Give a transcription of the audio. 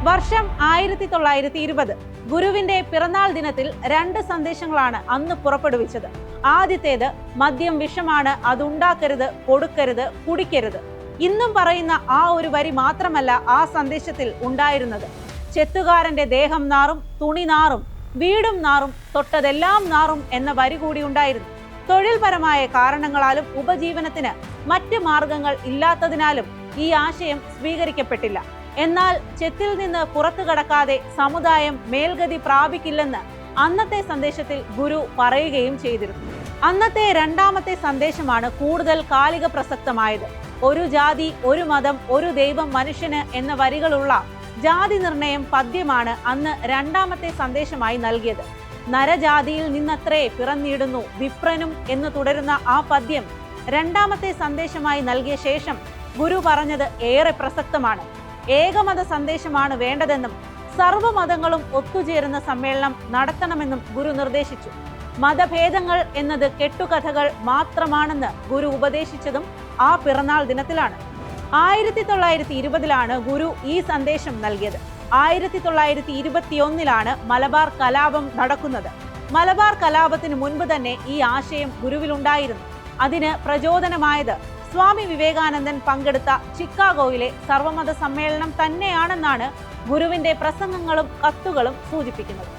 വർഷം 1920. ഗുരുവിന്റെ പിറന്നാൾ ദിനത്തിൽ 2 സന്ദേശങ്ങളാണ് അന്ന് പുറപ്പെടുവിച്ചത്. ആദ്യത്തേത് മദ്യം വിഷമാണ്, അതുണ്ടാക്കരുത്, കൊടുക്കരുത്, കുടിക്കരുത്. ഇന്നും പറയുന്ന ആ ഒരു വരി മാത്രമല്ല ആ സന്ദേശത്തിൽ ഉണ്ടായിരുന്നത്. ചെത്തുകാരന്റെ ദേഹം നാറും, തുണി നാറും, വീടും നാറും, തൊട്ടതെല്ലാം നാറും എന്ന വരി കൂടി ഉണ്ടായിരുന്നു. തൊഴിൽപരമായ കാരണങ്ങളാലും ഉപജീവനത്തിന് മറ്റ് മാർഗങ്ങൾ ഇല്ലാത്തതിനാലും ഈ ആശയം സ്വീകരിക്കപ്പെട്ടില്ല. എന്നാൽ ചെത്തിൽ നിന്ന് പുറത്തു കടക്കാതെ സമുദായം മേൽഗതി പ്രാപിക്കില്ലെന്ന് അന്നത്തെ സന്ദേശത്തിൽ ഗുരു പറയുകയും ചെയ്തിരുന്നു. അന്നത്തെ 2ാമത്തെ സന്ദേശമാണ് കൂടുതൽ കാലിക പ്രസക്തമായത്. ഒരു ജാതി, ഒരു മതം, ഒരു ദൈവം മനുഷ്യന് എന്ന വരികളുള്ള ജാതി നിർണയം പദ്യമാണ് അന്ന് 2ാമത്തെ സന്ദേശമായി നൽകിയത്. നരജാതിയിൽ നിന്നത്രേ പിറന്നിടുന്നു വിപ്രനും എന്ന് തുടരുന്ന ആ പദ്യം 2ാമത്തെ സന്ദേശമായി നൽകിയ ശേഷം ഗുരു പറഞ്ഞത് ഏറെ പ്രസക്തമാണ്. ഏകമത സന്ദേശമാണ് വേണ്ടതെന്നും സർവ്വമതങ്ങളും ഒത്തുചേരുന്ന സമ്മേളനം നടത്തണമെന്നും ഗുരു നിർദ്ദേശിച്ചു. മതഭേദങ്ങൾ എന്നത് കെട്ടുകഥകൾ മാത്രമാണെന്ന് ഗുരു ഉപദേശിച്ചതും ആ പിറന്നാൾ ദിനത്തിലാണ്. 1920 ഗുരു ഈ സന്ദേശം നൽകിയത്. 1921 മലബാർ കലാപം നടക്കുന്നത്. മലബാർ കലാപത്തിന് മുൻപ് തന്നെ ഈ ആശയം ഗുരുവിലുണ്ടായിരുന്നു. അതിന് പ്രചോദനമായത് സ്വാമി വിവേകാനന്ദൻ പങ്കെടുത്ത ചിക്കാഗോയിലെ സർവമത സമ്മേളനം തന്നെയാണെന്നാണ് ഗുരുവിന്റെ പ്രസംഗങ്ങളും കത്തുകളും സൂചിപ്പിക്കുന്നത്.